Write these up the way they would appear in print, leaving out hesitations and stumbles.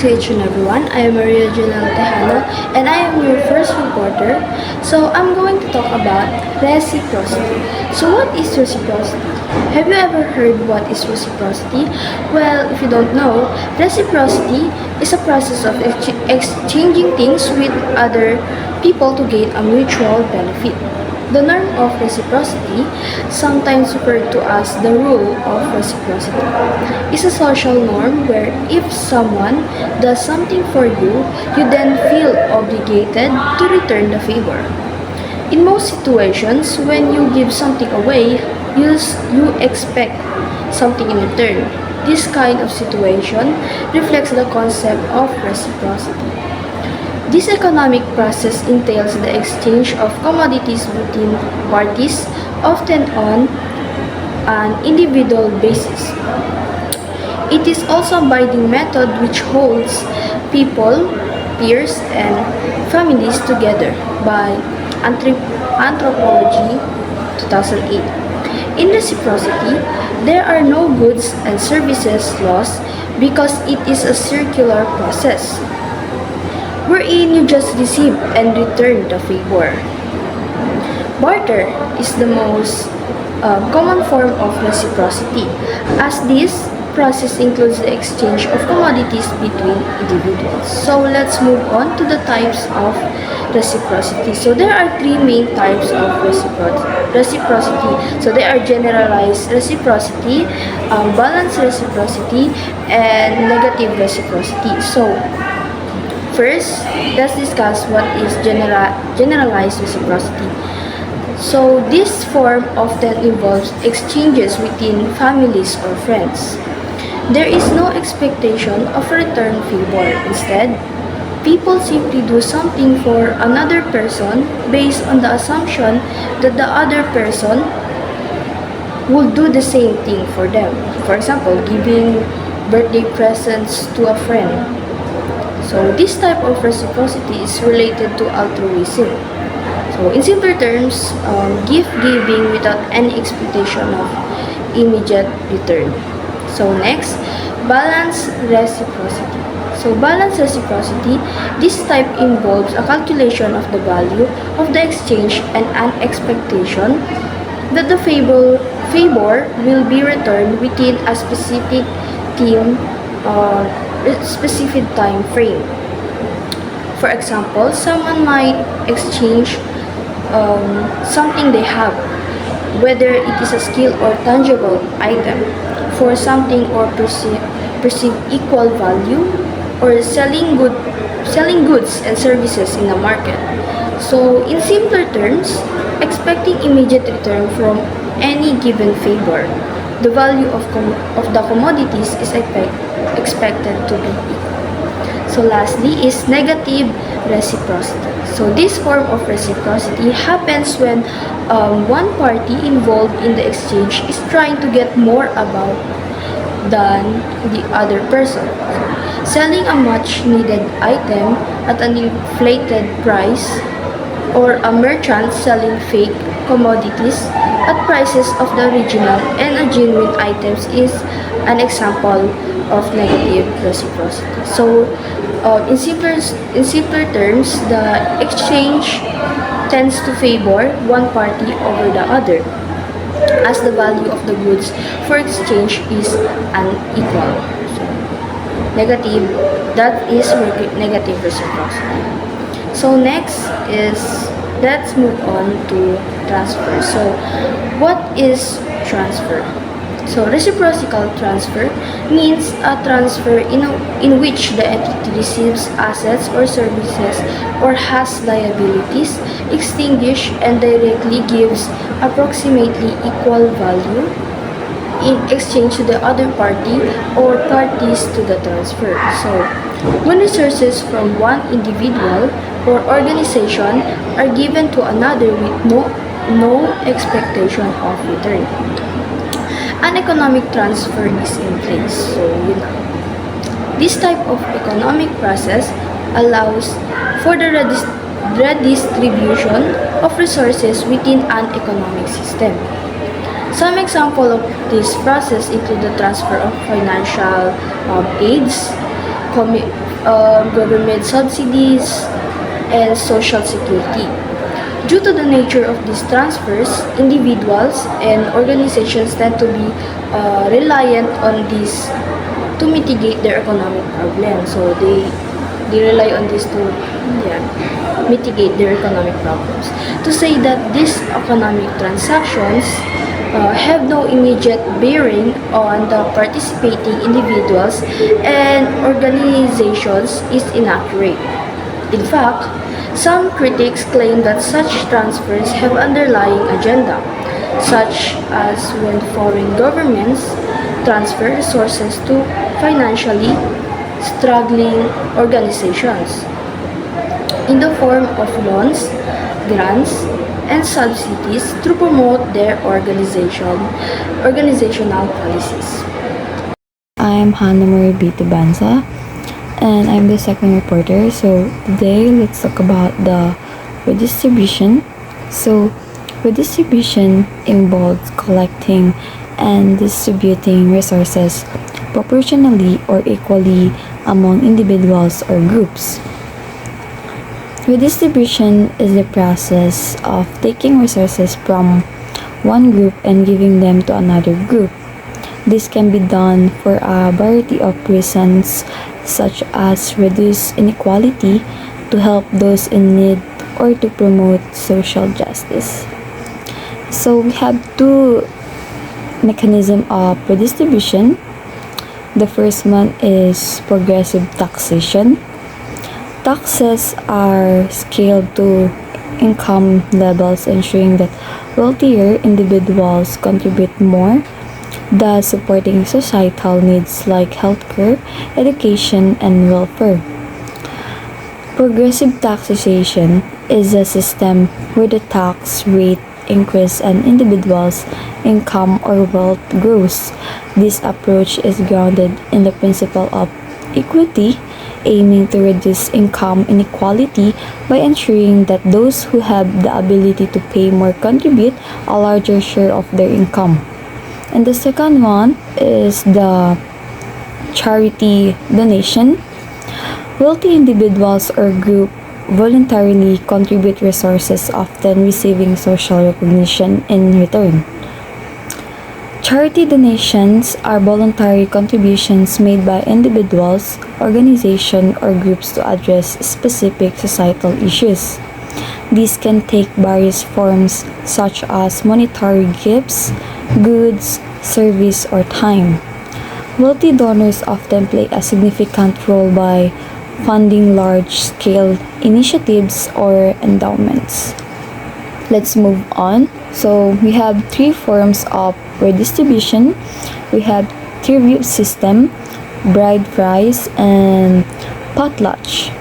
to each and everyone. I am Genelle Tejano and I am your first reporter. So I'm going to talk about reciprocity. So what is reciprocity? Have you ever heard what is reciprocity? Well, if you don't know, reciprocity is a process of exchanging things with other people to gain a mutual benefit. The norm of reciprocity, sometimes referred to as the rule of reciprocity, is a social norm where if someone does something for you, you then feel obligated to return the favor. In most situations, when you give something away, you expect something in return. This kind of situation reflects the concept of reciprocity. This economic process entails the exchange of commodities between parties, often on an individual basis. It is also a binding method which holds people, peers, and families together by Anthropology 2008. In reciprocity, there are no goods and services lost because it is a circular process wherein you just receive and return the favor. Barter is the most common form of reciprocity, as this process includes the exchange of commodities between individuals. So let's move on to the types of reciprocity. So there are three main types of reciprocity. So there are generalized reciprocity, balanced reciprocity, and negative reciprocity. So first, let's discuss what is generalized reciprocity. So, this form often involves exchanges within families or friends. There is no expectation of a return favor. Instead, people simply do something for another person based on the assumption that the other person will do the same thing for them. For example, giving birthday presents to a friend. So this type of reciprocity is related to altruism. So in simpler terms, gift giving without any expectation of immediate return. So next, balanced reciprocity. So balanced reciprocity, this type involves a calculation of the value of the exchange and an expectation that the favor will be returned within a specific specific time frame. For example, someone might exchange something they have, whether it is a skill or tangible item, for something or perceive equal value, or selling goods and services in the market. So, in simpler terms, expecting immediate return from any given favor, the value of the commodities is expected to be equal. So lastly is negative reciprocity. So this form of reciprocity happens when one party involved in the exchange is trying to get more about than the other person. Selling a much needed item at an inflated price, or a merchant selling fake commodities at prices of the original and a genuine items is an example of negative reciprocity. So, in simpler terms, the exchange tends to favor one party over the other, as the value of the goods for exchange is unequal. So, negative, that is negative reciprocity. So next is, let's move on to transfer. So what is transfer? So reciprocal transfer means a transfer in which the entity receives assets or services or has liabilities, extinguish and directly gives approximately equal value in exchange to the other party or parties to the transfer. So when resources from one individual or organization are given to another with no expectation of return, an economic transfer is in place. So, this type of economic process allows for the redistribution of resources within an economic system. Some examples of this process include the transfer of financial aids, government subsidies, and social security. Due to the nature of these transfers, individuals and organizations tend to be reliant on this to mitigate their economic problems. So they rely on this to mitigate their economic problems. To say that these economic transactions have no immediate bearing on the participating individuals and organizations is inaccurate. In fact, some critics claim that such transfers have underlying agenda, such as when foreign governments transfer resources to financially struggling organizations in the form of loans, grants, and subsidies to promote their organizational policies. I'm Hanna Tubanza, and I'm the second reporter. So today, let's talk about the redistribution. So redistribution involves collecting and distributing resources proportionally or equally among individuals or groups. Redistribution is the process of taking resources from one group and giving them to another group. This can be done for a variety of reasons, such as reduce inequality, to help those in need, or to promote social justice. So we have two mechanisms of redistribution. The first one is progressive taxation. Taxes are scaled to income levels, ensuring that wealthier individuals contribute more, thus supporting societal needs like healthcare, education, and welfare. Progressive taxation is a system where the tax rate increases an individual's income or wealth grows. This approach is grounded in the principle of equity, aiming to reduce income inequality by ensuring that those who have the ability to pay more contribute a larger share of their income. And the second one is the charity donation. Wealthy individuals or group voluntarily contribute resources, often receiving social recognition in return. Charity donations are voluntary contributions made by individuals, organizations, or groups to address specific societal issues. These can take various forms, such as monetary gifts, goods, service, or time. Wealthy donors often play a significant role by funding large-scale initiatives or endowments. Let's move on. So we have three forms of redistribution. We have tribute system, bride price, and potlatch.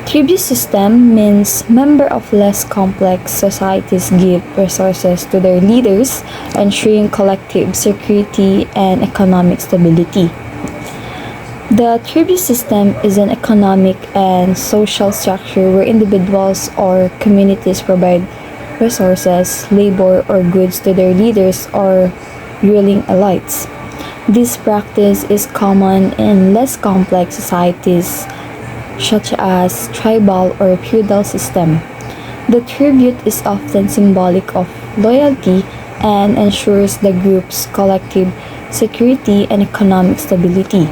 Tribute system means members of less complex societies give resources to their leaders, ensuring collective security and economic stability. The tribute system is an economic and social structure where individuals or communities provide resources, labor, or goods to their leaders or ruling elites. This practice is common in less complex societies, such as tribal or feudal system. The tribute is often symbolic of loyalty and ensures the group's collective security and economic stability.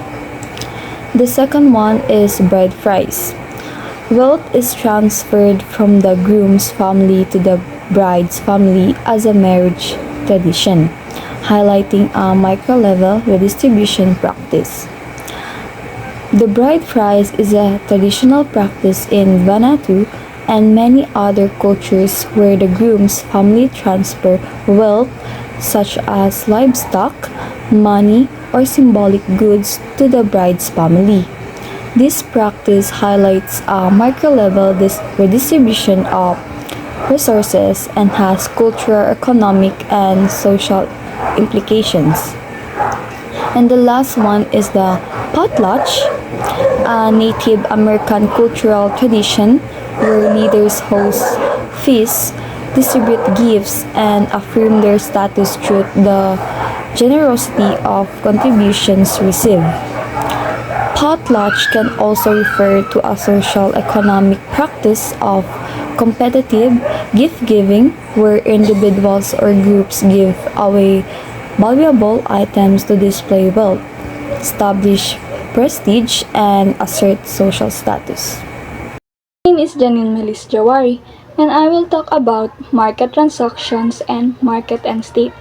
The second one is bride price. Wealth is transferred from the groom's family to the bride's family as a marriage tradition, highlighting a micro-level redistribution practice. The bride price is a traditional practice in Vanuatu and many other cultures where the groom's family transfer wealth such as livestock, money, or symbolic goods to the bride's family. This practice highlights a micro-level redistribution of resources and has cultural, economic, and social implications. And the last one is the potlatch, a Native American cultural tradition where leaders host feasts, distribute gifts, and affirm their status through the generosity of contributions received. Potlatch can also refer to a social economic practice of competitive gift giving where individuals or groups give away valuable items to display wealth, establish prestige, and assert social status. My name is Janine Mellise Jawari, and I will talk about market transactions and market and state.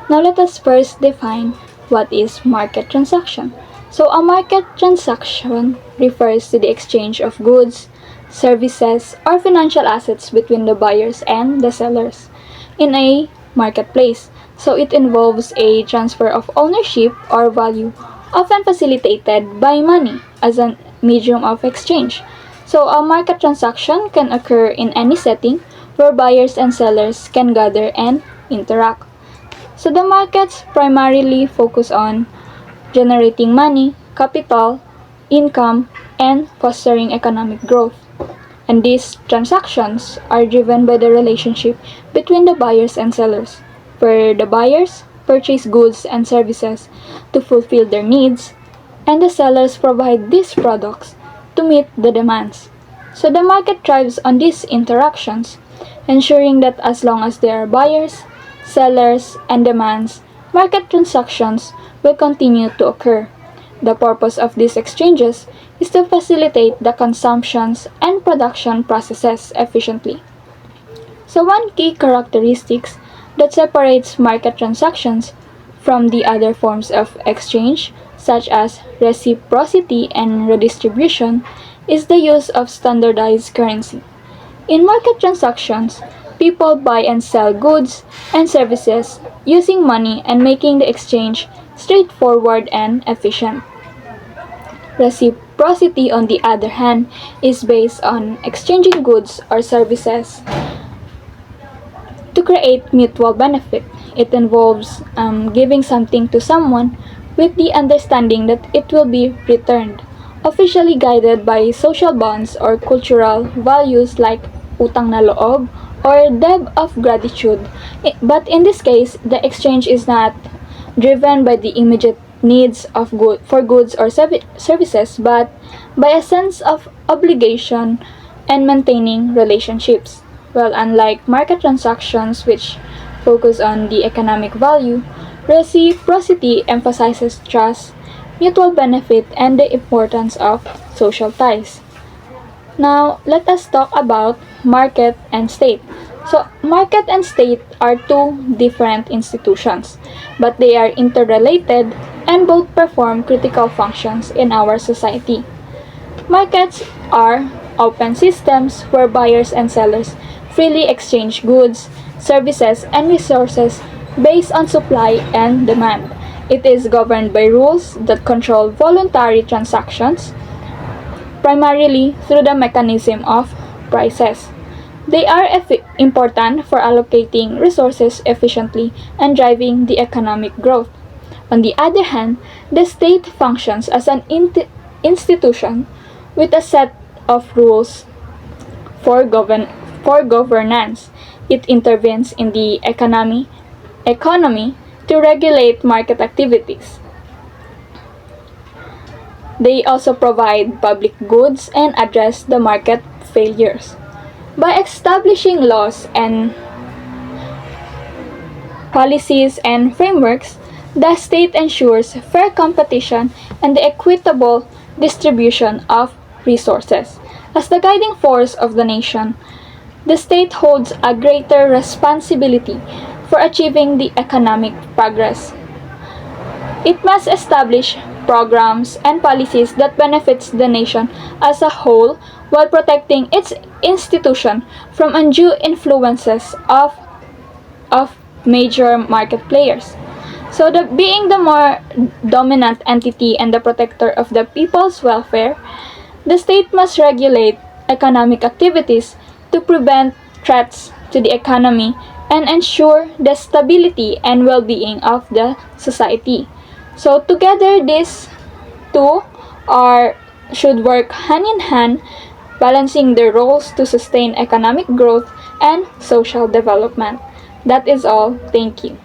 Now let us first define what is market transaction. So a market transaction refers to the exchange of goods, services, or financial assets between the buyers and the sellers in a marketplace. So it involves a transfer of ownership or value, often facilitated by money as a medium of exchange. So a market transaction can occur in any setting where buyers and sellers can gather and interact. So the markets primarily focus on generating money, capital, income, and fostering economic growth. And these transactions are driven by the relationship between the buyers and sellers, where the buyers purchase goods and services to fulfill their needs, and the sellers provide these products to meet the demands. So the market thrives on these interactions, ensuring that as long as there are buyers, sellers, and demands, market transactions will continue to occur. The purpose of these exchanges is to facilitate the consumptions and production processes efficiently. So one key characteristics that separates market transactions from the other forms of exchange, such as reciprocity and redistribution, is the use of standardized currency. In market transactions, people buy and sell goods and services using money and making the exchange straightforward and efficient. Reciprocity, on the other hand, is based on exchanging goods or services to create mutual benefit. It involves giving something to someone with the understanding that it will be returned, officially guided by social bonds or cultural values like utang na loob or debt of gratitude. But in this case, the exchange is not driven by the immediate needs of goods or services, but by a sense of obligation and maintaining relationships. Well, unlike market transactions, which focus on the economic value, reciprocity emphasizes trust, mutual benefit, and the importance of social ties. Now, let us talk about market and state. So, market and state are two different institutions, but they are interrelated and both perform critical functions in our society. Markets are open systems where buyers and sellers freely exchange goods, services, and resources based on supply and demand. It is governed by rules that control voluntary transactions, primarily through the mechanism of prices. They are important for allocating resources efficiently and driving the economic growth. On the other hand, the state functions as an institution with a set of rules for governance. It intervenes in the economy to regulate market activities. They also provide public goods and address the market failures. By establishing laws and policies and frameworks, the state ensures fair competition and the equitable distribution of resources. As the guiding force of the nation, the state holds a greater responsibility for achieving the economic progress. It must establish programs and policies that benefits the nation as a whole while protecting its institution from undue influences of major market players. So being the more dominant entity and the protector of the people's welfare, the state must regulate economic activities to prevent threats to the economy and ensure the stability and well-being of the society. So together these two are should work hand in hand, balancing their roles to sustain economic growth and social development. That is all. Thank you.